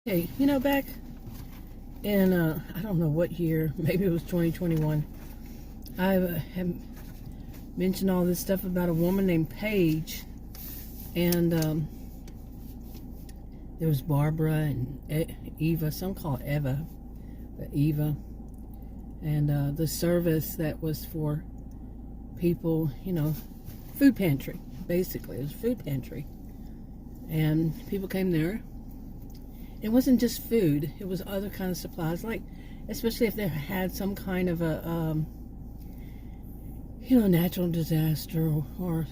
Hey, back in, I don't know what year, maybe it was 2021, I have mentioned all this stuff about a woman named Paige, and there was Barbara and Eva, some call it Eva, but Eva, and the service that was for people, food pantry, basically. It was food pantry, and people came there. It wasn't just food, it was other kind of supplies, like especially if they had some kind of a natural disaster, or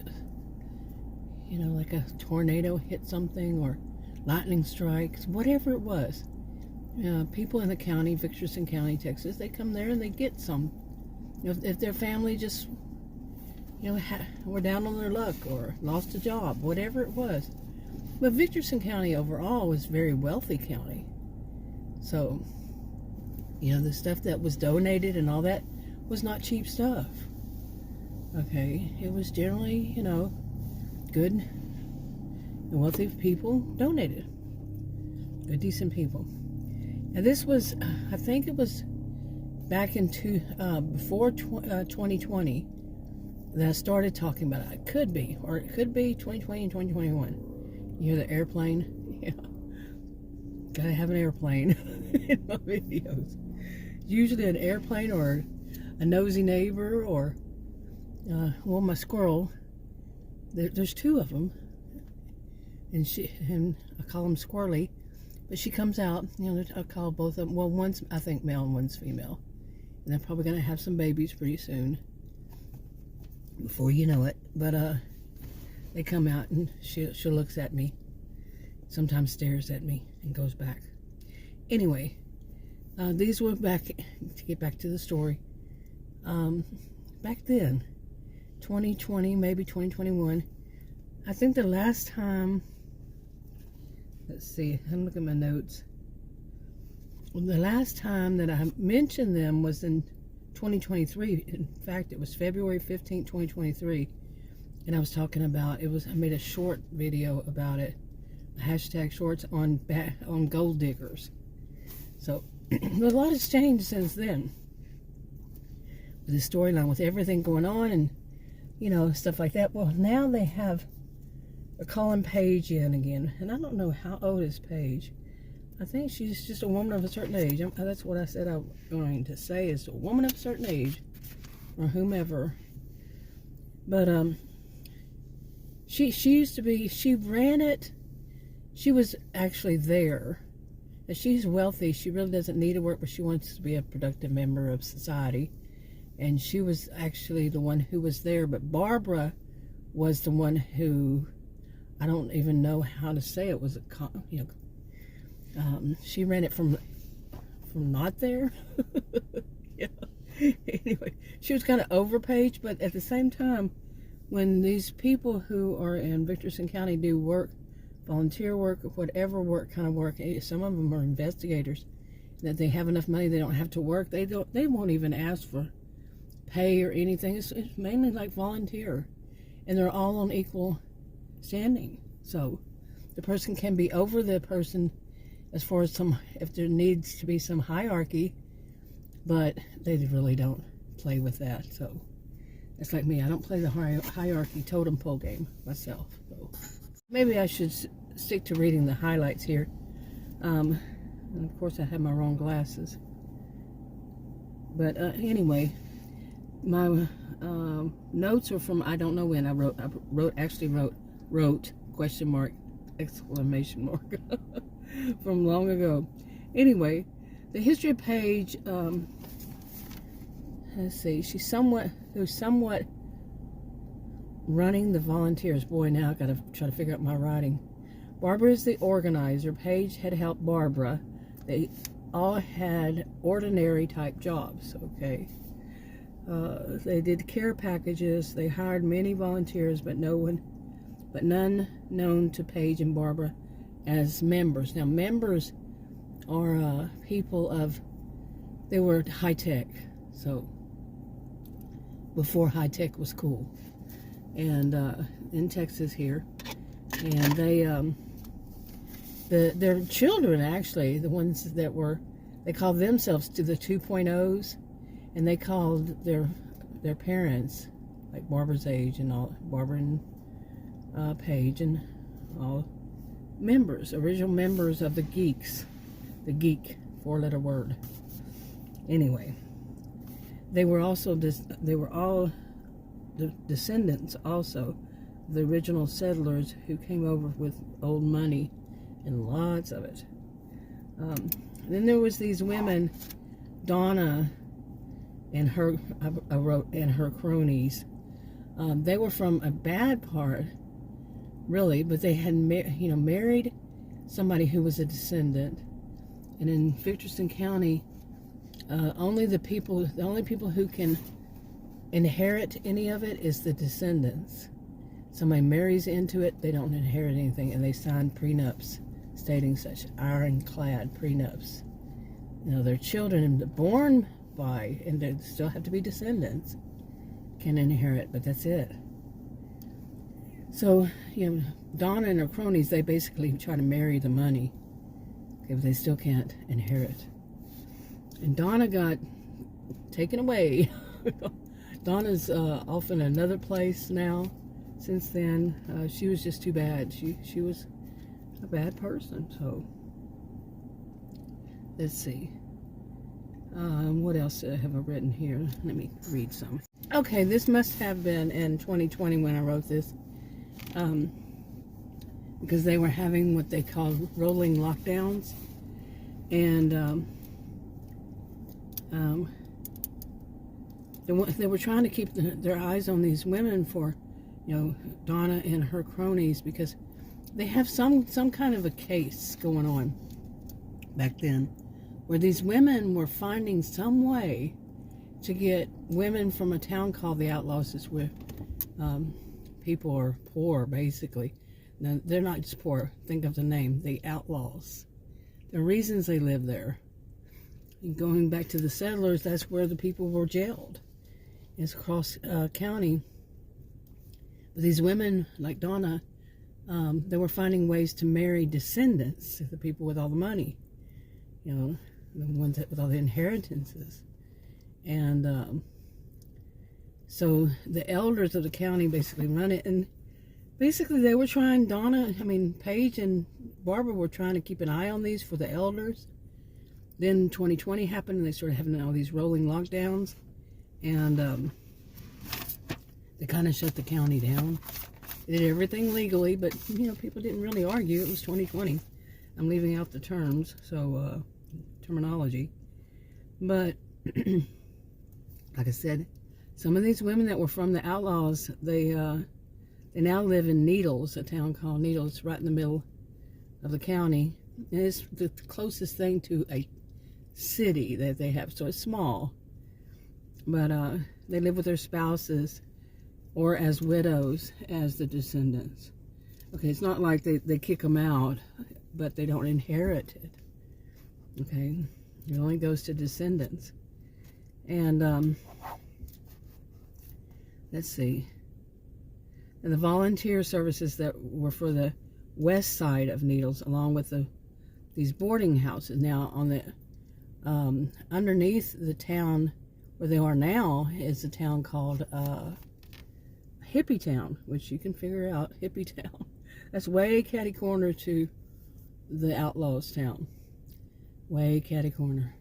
like a tornado hit something, or lightning strikes, whatever it was. People in the county, Victorson County, Texas, they come there and they get some. If their family just were down on their luck or lost a job, whatever it was. But Victorson County overall was a very wealthy county. So, the stuff that was donated and all that was not cheap stuff. Okay, it was generally, good and wealthy people donated. Good, decent people. And this was, I think it was back before 2020 that I started talking about it. It could be, or it could be 2020 and 2021. You hear the airplane? Yeah. Gotta have an airplane in my videos. Usually an airplane or a nosy neighbor, or, my squirrel. There's two of them. And I call them Squirrely. But she comes out, I call both of them. Well, one's, I think, male and one's female. And they're probably gonna have some babies pretty soon. Before you know it. But, they come out and she looks at me, sometimes stares at me and goes back. Anyway, these were back, to get back to the story, back then, 2020, maybe 2021, I think the last time, let's see, I'm looking at my notes, the last time that I mentioned them was in 2023. In fact, it was February 15th, 2023. And I was talking about, I made a short video about it, hashtag shorts on gold diggers. So, a lot has changed since then. With the storyline, with everything going on and, stuff like that. Well, now they're calling Paige in again. And I don't know how old is Paige. I think she's just a woman of a certain age. That's what I said I was going to say, is a woman of a certain age, or whomever. But, She used to be, she ran it, she was actually there. And she's wealthy, she really doesn't need to work, but she wants to be a productive member of society. And she was actually the one who was there, but Barbara was the one who, I don't even know how to say it, was she ran it from not there. Yeah. Anyway, she was kind of over Paige, but at the same time, when these people who are in Victorson County do work, volunteer work, whatever kind of work, some of them are investigators, that they have enough money, they don't have to work, they won't even ask for pay or anything. It's mainly like volunteer, and they're all on equal standing. So the person can be over the person as far as if there needs to be some hierarchy, but they really don't play with that. So it's like me, I don't play the hierarchy totem pole game myself. So maybe I should stick to reading the highlights here. And of course I have my wrong glasses. But anyway, my notes are from I don't know when. I wrote question mark, exclamation mark from long ago. Anyway, the history of Paige, let's see, who's somewhat running the volunteers. Boy, now I've got to try to figure out my writing. Barbara is the organizer. Paige had helped Barbara. They all had ordinary type jobs, okay? They did care packages. They hired many volunteers, but none known to Paige and Barbara as members. Now, members are people they were high tech, so before high tech was cool, and in Texas here, and they their children, actually, the ones that were, they called themselves to the 2.0s, and they called their parents, like Barbara's age and all, Barbara and Paige and all, members, original members of the geeks, the geek, 4-letter word. Anyway, they were all the descendants also, the original settlers who came over with old money and lots of it. Then there was these women, Donna and her, I wrote, and her cronies. They were from a bad part, really, but they had married somebody who was a descendant. And in Fichterston County, the only people who can inherit any of it is the descendants. Somebody marries into it, they don't inherit anything, and they sign prenups stating such ironclad prenups. Their children born by, and they still have to be descendants, can inherit, but that's it. So, Donna and her cronies, they basically try to marry the money, but they still can't inherit. And Donna got taken away. Donna's off in another place now. Since then, she was just too bad. She was a bad person. So, let's see. What else have I written here? Let me read some. Okay, this must have been in 2020 when I wrote this. Because they were having what they call rolling lockdowns. And they were trying to keep their eyes on these women for, Donna and her cronies, because they have some kind of a case going on back then where these women were finding some way to get women from a town called the Outlaws. It's where people are poor, basically. Now, they're not just poor. Think of the name, the Outlaws. The reasons they live there. And going back to the settlers, that's where the people were jailed. It's across county. But these women, like Donna, they were finding ways to marry descendants, the people with all the money, the ones with all the inheritances. And so the elders of the county basically run it, and basically they were trying, Paige and Barbara were trying to keep an eye on these for the elders. Then 2020 happened, and they started having all these rolling lockdowns, and they kind of shut the county down. They did everything legally, but people didn't really argue. It was 2020. I'm leaving out the terms, so terminology. But like I said, some of these women that were from the Outlaws, they now live in Needles, a town called Needles, right in the middle of the county. And it's the closest thing to a city that they have, so it's small. But they live with their spouses or as widows as the descendants. Okay, it's not like they kick them out, but they don't inherit it. Okay, it only goes to descendants. And let's see. And the volunteer services that were for the west side of Needles, along with these boarding houses. Now, on the underneath the town where they are now is a town called Hippie Town, which you can figure out, Hippie Town. That's way catty corner to the Outlaws town. Way catty corner.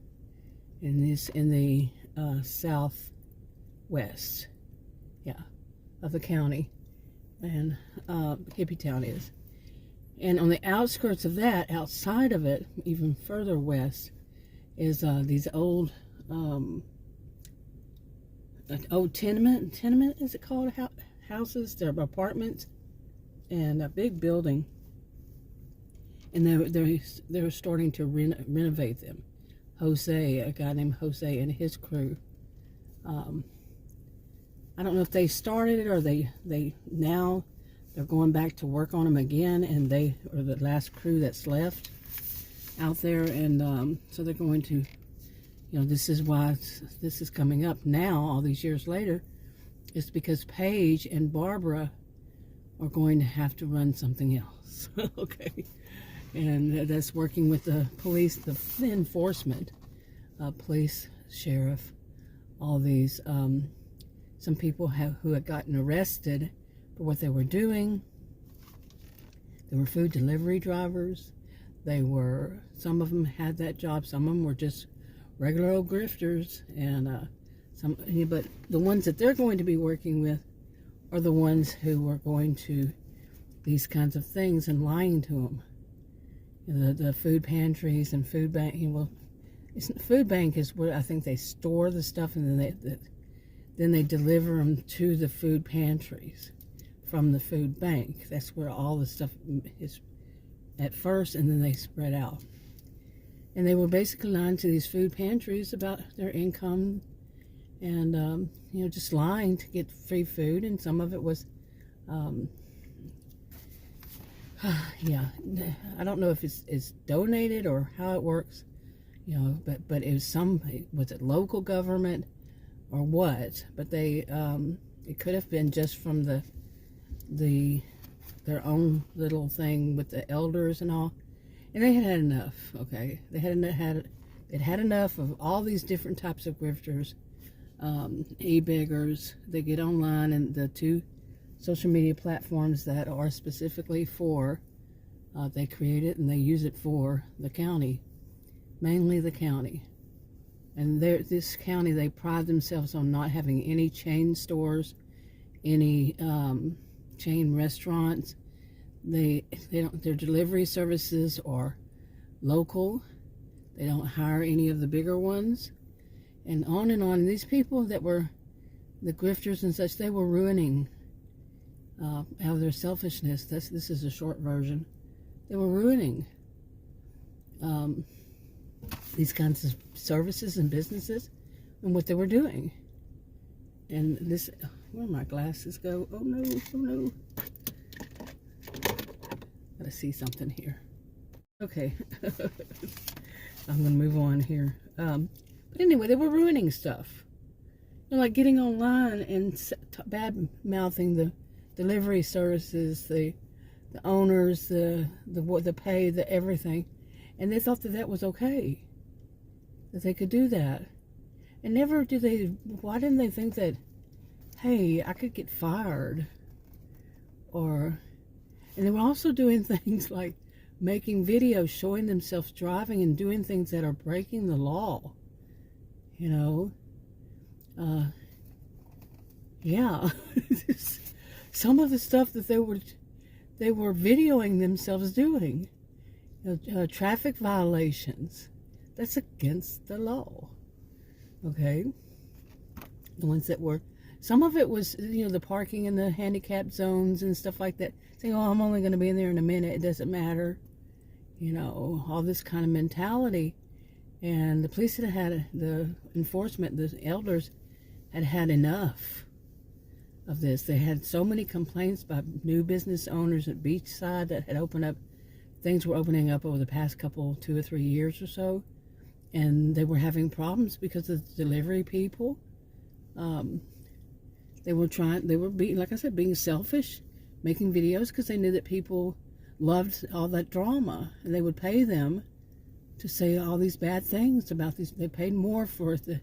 In the southwest, of the county. And Hippie Town is. And on the outskirts of that, outside of it, even further west, is these old tenement is it called? Houses. They're apartments and a big building. And they're starting to renovate them. Jose, a guy named Jose and his crew. I don't know if they started it or they're going back to work on them again, and they are the last crew that's left out there. And so they're going to, this is why this is coming up now, all these years later. It's because Paige and Barbara are going to have to run something else. Okay. and that's working with the police, the enforcement, police, sheriff, all these. Some people who had gotten arrested for what they were doing. They were food delivery drivers. Some of them had that job. Some of them were just regular old grifters, and but the ones that they're going to be working with are the ones who are going to these kinds of things and lying to them. The food pantries and food bank. Food bank is where I think they store the stuff, and then they deliver them to the food pantries from the food bank. That's where all the stuff is at first, and then they spread out. And they were basically lying to these food pantries about their income, and just lying to get free food. And some of it was, yeah, I don't know if it's donated or how it works, but it was it local government or what? But they it could have been just from their own little thing with the elders and all, and they had enough. Okay, they had enough of all these different types of grifters, e-beggars. They get online, and the 2 social media platforms that are specifically for, they create it and they use it for the county, mainly the county. And this county, they pride themselves on not having any chain stores, any chain restaurants. Their delivery services are local. They don't hire any of the bigger ones, and on and on. And these people that were the grifters and such, they were ruining out of their selfishness. This is a short version. They were ruining these kinds of services and businesses and what they were doing. And this, where my glasses go? Oh no, oh no. Gotta see something here. Okay. I'm gonna move on here. But anyway, they were ruining stuff. Like getting online and bad mouthing the delivery services, the owners, the pay, the everything. And they thought that was okay, that they could do that. And why didn't they think that, hey, I could get fired? And they were also doing things like making videos showing themselves driving and doing things that are breaking the law. Yeah. Some of the stuff that they were videoing themselves doing. Traffic violations. That's against the law. Okay? The ones that were, some of it was, the parking in the handicapped zones and stuff like that. Saying, oh, I'm only going to be in there in a minute. It doesn't matter. All this kind of mentality. And the police had the enforcement, the elders had enough of this. They had so many complaints by new business owners at Beachside that had opened up. Things were opening up over the past 2 or 3 years or so, and they were having problems because of the delivery people. They were being, like I said, being selfish, making videos because they knew that people loved all that drama, and they would pay them to say all these bad things about these. They paid more for the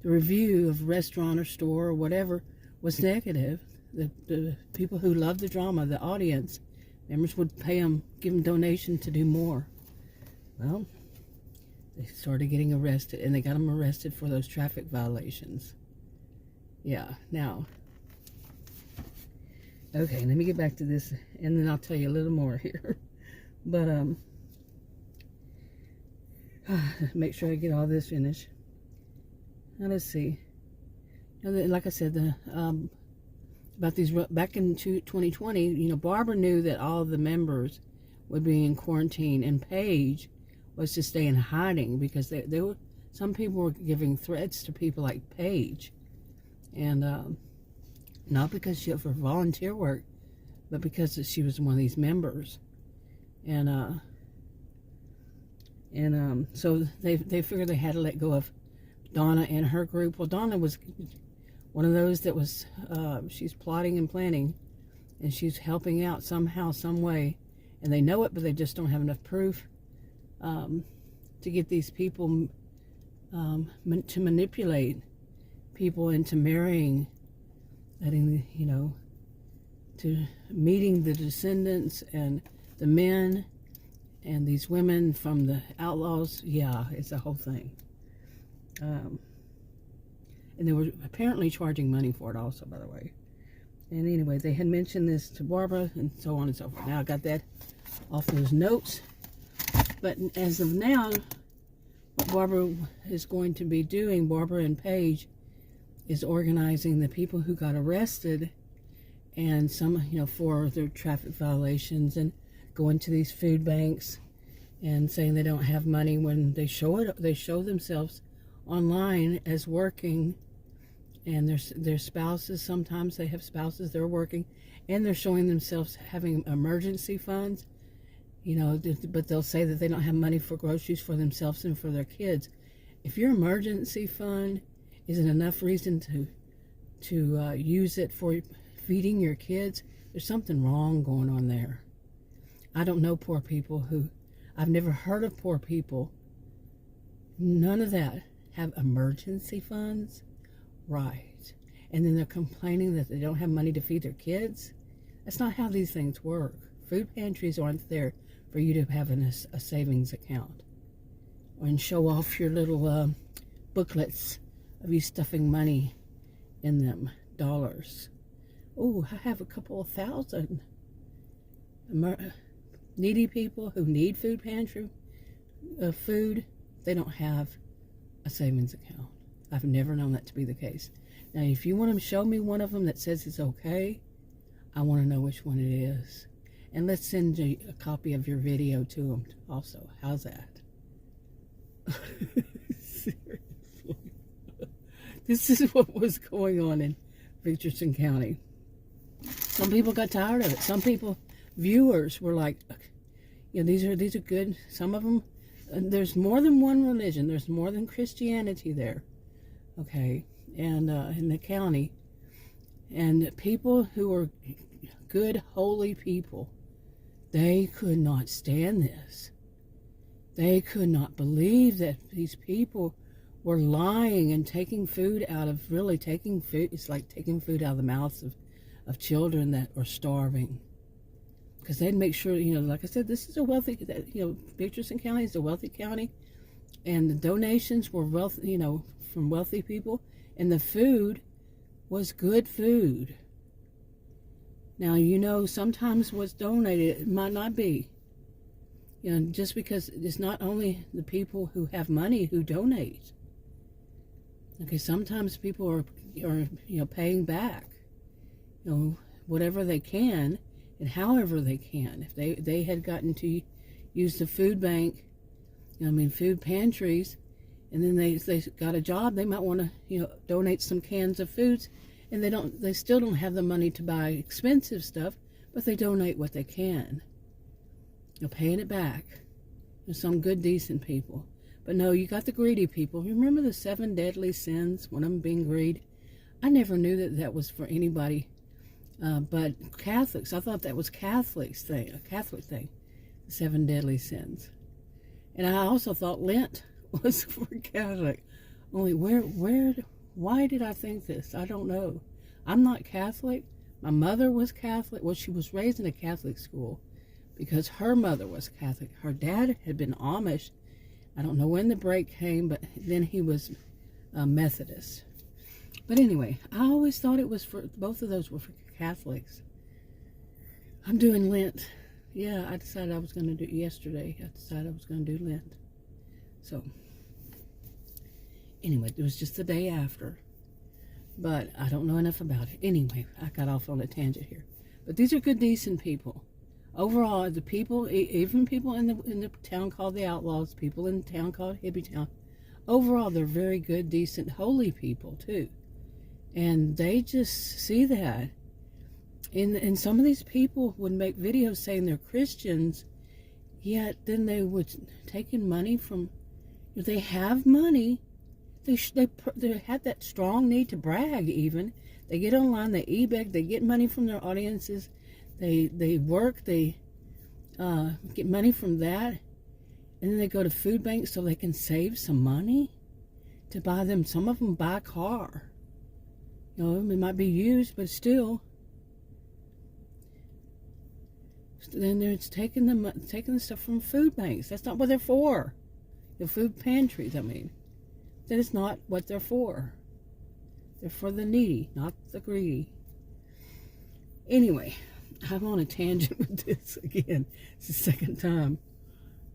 review of restaurant or store or whatever was negative. The people who loved the drama, the audience members, would pay them, give them donation to do more. Well, they started getting arrested, and they got them arrested for those traffic violations. Yeah, now, okay, let me get back to this, and then I'll tell you a little more here. But, make sure I get all this finished. Now, let's see. Like I said, about these, back in 2020, Barbara knew that all of the members would be in quarantine, and Paige was to stay in hiding because some people were giving threats to people like Paige, and not because she, for volunteer work, but because she was one of these members, and so they figured they had to let go of Donna and her group. Well, Donna was one of those that was, she's plotting and planning, and she's helping out somehow, some way, and they know it, but they just don't have enough proof to get these people to manipulate people into marrying, letting, to meeting the descendants and the men and these women from the outlaws. Yeah, it's a whole thing. And they were apparently charging money for it also, by the way. And anyway, they had mentioned this to Barbara and so on and so forth. Now I got that off those notes. But as of now, what Barbara is going to be doing, Barbara and Paige, is organizing the people who got arrested and some, for their traffic violations, and going to these food banks and saying they don't have money when they show themselves online as working. And their spouses, sometimes they have spouses, they're working, and they're showing themselves having emergency funds, but they'll say that they don't have money for groceries for themselves and for their kids. If your emergency fund isn't enough reason to use it for feeding your kids, there's something wrong going on there. I don't know poor people I've never heard of poor people, none of that, have emergency funds. Right. And then they're complaining that they don't have money to feed their kids. That's not how these things work. Food pantries aren't there for you to have a savings account and show off your little booklets of you stuffing money in them, dollars. Oh, I have a couple of thousand needy people who need food pantry food. They don't have a savings account. I've never known that to be the case. Now, if you want to show me one of them that says it's okay, I want to know which one it is. And let's send you a copy of your video to them also. How's that? Seriously. This is what was going on in Richardson County. Some people got tired of it. Some people, viewers, were like, these are good. Some of them, there's more than one religion. There's more than Christianity there. Okay, and in the county, and people who are good, holy people, they could not stand this. They could not believe that these people were lying and taking food out of, it's like taking food out of the mouths of children that are starving. Because they'd make sure, like I said, this is a wealthy, Richardson County is a wealthy county, and the donations were wealthy, from wealthy people, and the food was good food. Now, sometimes what's donated, it might not be. Just because it's not only the people who have money who donate. Okay, sometimes people are paying back, whatever they can and however they can. If they had gotten to use the food bank, food pantries, and then they got a job, they might want to donate some cans of foods, and they still don't have the money to buy expensive stuff, but they donate what they can. Paying it back. There's some good, decent people. But no, you got the greedy people. Remember the 7 deadly sins, one of them being greed? I never knew that was for anybody but Catholics. I thought that was a Catholic thing, the 7 deadly sins. And I also thought Lent was for Catholic. Only why did I think this? I don't know. I'm not Catholic. My mother was Catholic. Well, she was raised in a Catholic school because her mother was Catholic. Her dad had been Amish. I don't know when the break came, but then he was Methodist. But anyway, I always thought it was both of those were for Catholics. I'm doing Lent. Yeah, I decided I was going to do yesterday. I decided I was going to do Lent. So, anyway, it was just the day after. But I don't know enough about it. Anyway, I got off on a tangent here. But these are good, decent people. Overall, the people, even people in the town called the Outlaws, people in the town called Hippie Town, overall, they're very good, decent, holy people, too. And they just see that. And some of these people would make videos saying they're Christians, yet then they would take in money from, if they have money, they have that strong need to brag even. They get online, they e-beg, they get money from their audiences, they work, they get money from that, and then they go to food banks so they can save some money to buy them. Some of them buy a car. You know, it might be used, but still. Then they're taking the stuff from food banks. That's not what they're for. The food pantries, I mean. That is not what they're for. They're for the needy, not the greedy. Anyway, I'm on a tangent with this again. It's the second time.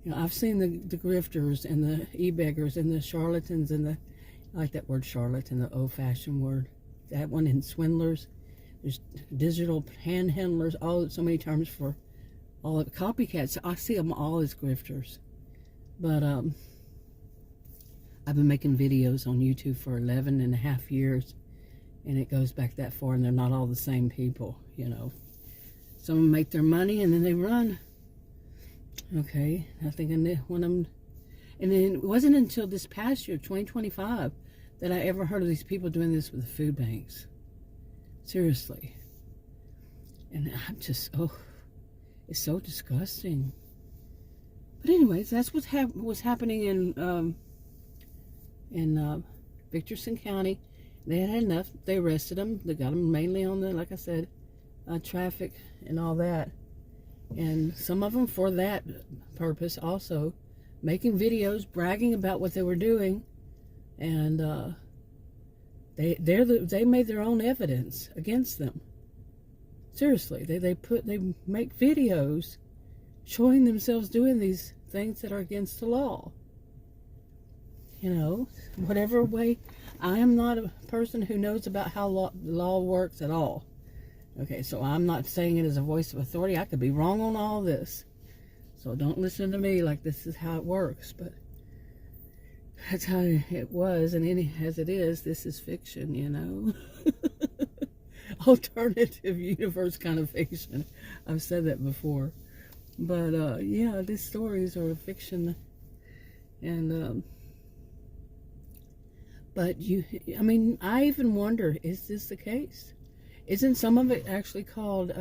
You know, I've seen the grifters and the e-beggars and the charlatans and the, I like that word charlatan, the old-fashioned word. That one, and swindlers. There's digital panhandlers, all so many terms for all of copycats. I see them all as grifters. But I've been making videos on YouTube for 11 and a half years, and it goes back that far, and they're not all the same people, you know. Some of them make their money and then they run. Okay, I think one of them, and then it wasn't until this past year, 2025, that I ever heard of these people doing this with the food banks. Seriously. And I'm just, oh, it's so disgusting. But anyways, that's what was happening in Victorson County. They had enough. They arrested them. They got them mainly on the, like I said, traffic and all that. And some of them for that purpose also, making videos, bragging about what they were doing. And they made their own evidence against them. Seriously, they make videos showing themselves doing these things that are against the law. You know, whatever way. I am not a person who knows about how law works at all. Okay, so I'm not saying it as a voice of authority. I could be wrong on all this. So don't listen to me like this is how it works. But that's how it was, and as it is, this is fiction, you know. Alternative universe kind of fiction. I've said that before. But, yeah, these stories are fiction. And, but I mean, I even wonder, is this the case? Isn't some of it actually called,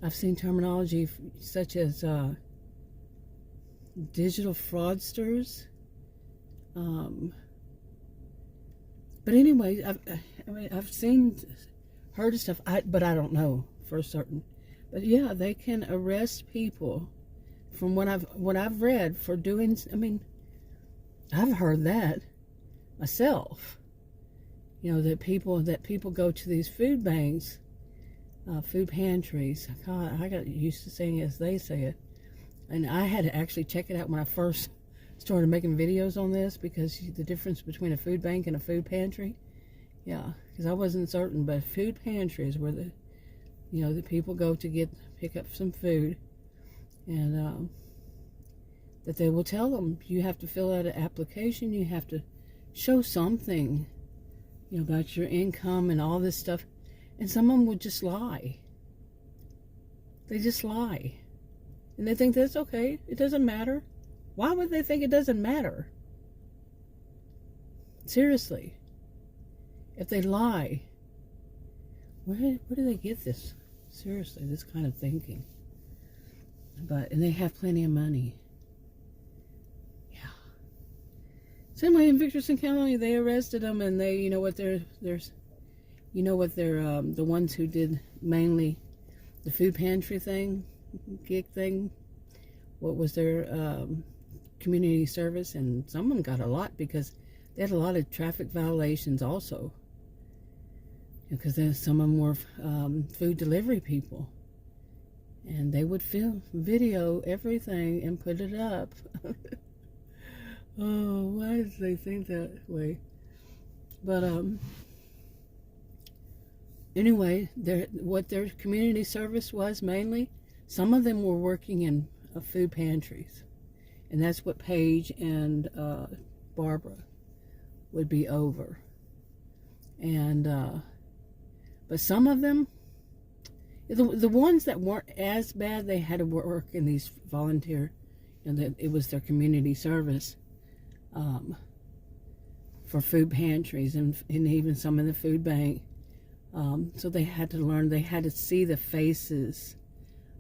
I've seen terminology such as digital fraudsters. But anyway, I've heard of stuff, but I don't know for certain. But yeah, they can arrest people from what I've read for doing. I mean, I've heard that myself. You know, that people go to these food banks, food pantries. God, I got used to saying it as they say it, and I had to actually check it out when I first started making videos on this, because the difference between a food bank and a food pantry. Yeah, because I wasn't certain, but food pantries where the people go to pick up some food, and that they will tell them you have to fill out an application, you have to show something, you know, about your income and all this stuff, and some of them would just lie. They just lie, and they think that's okay. It doesn't matter. Why would they think it doesn't matter? Seriously. If they lie, where do they get this? Seriously, this kind of thinking. And they have plenty of money. Yeah. So anyway, in Victorson County, they arrested them, and they, you know what they're the ones who did mainly the food pantry gig thing. What was their community service, and some of them got a lot because they had a lot of traffic violations also, because then some of them were food delivery people, and they would video everything and put it up. Oh, why did they think that way? But anyway, what their community service was mainly, some of them were working in food pantries. And that's what Paige and Barbara would be over. And, but some of them, the ones that weren't as bad, they had to work in these volunteer, it was their community service for food pantries and even some in the food bank. So they had to learn, they had to see the faces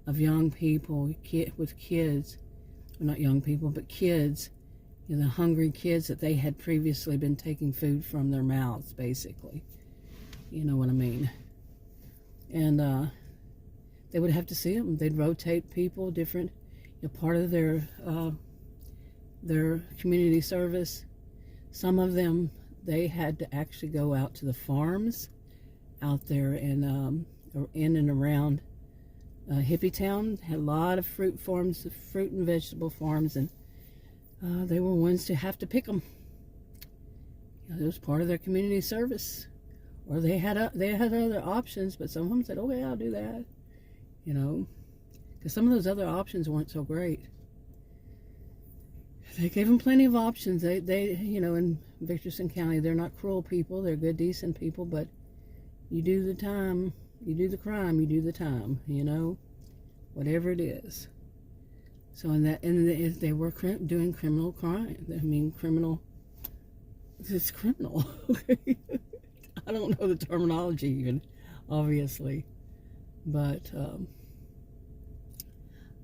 of young people with kids, well, not young people, but kids, the hungry kids that they had previously been taking food from their mouths, basically. You know what I mean? And they would have to see them. They'd rotate people, different, part of their community service. Some of them, they had to actually go out to the farms out there in and around Hippie Town. Had a lot of fruit and vegetable farms, and they were ones to have to pick them. It was part of their community service, or they had other options. But some of them said, "Okay, I'll do that," because some of those other options weren't so great. They gave them plenty of options. They in Victorson County, they're not cruel people. They're good, decent people. But you do the time, you do the crime, you do the time. Whatever it is. So they were doing criminal crime. I mean, criminal. It's criminal. I don't know the terminology even, obviously, but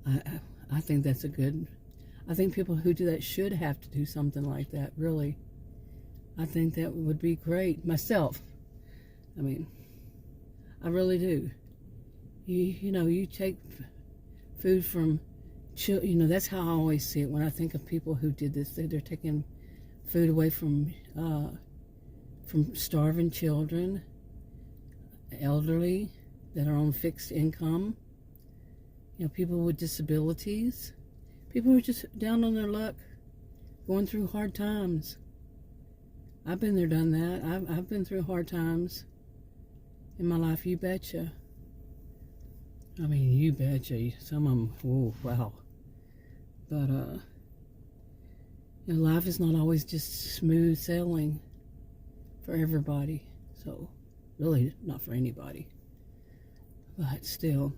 I think that's a good. I think people who do that should have to do something like that. Really, I think that would be great. Myself, I mean, I really do. You take food from children. That's how I always see it when I think of people who did this. They're taking food away from starving children, elderly that are on fixed income. People with disabilities. People who are just down on their luck, going through hard times. I've been there, done that. I've been through hard times in my life, you betcha. I mean, you betcha. Some of them, oh, wow. But, life is not always just smooth sailing for everybody. So, really, not for anybody. But still,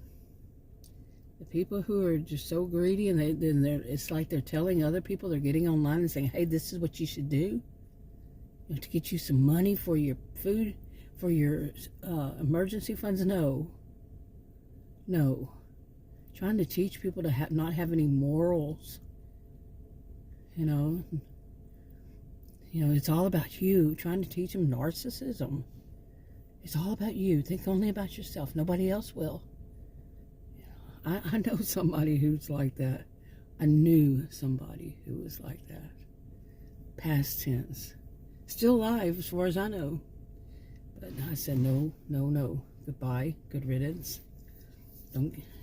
the people who are just so greedy, and it's like they're telling other people, they're getting online and saying, hey, this is what you should do, to get you some money for your food, for your emergency funds. No. Trying to teach people to not have any morals. It's all about you. Trying to teach them narcissism. It's all about you. Think only about yourself. Nobody else will. I know somebody who's like that. I knew somebody who was like that. Past tense. Still alive as far as I know. But I said no. Goodbye. Good riddance.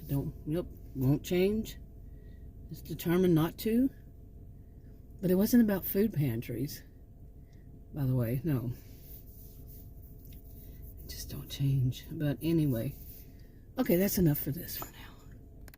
Nope. Won't change. Just determined not to. But it wasn't about food pantries. By the way, no. Just don't change. But anyway. Okay, that's enough for this for now.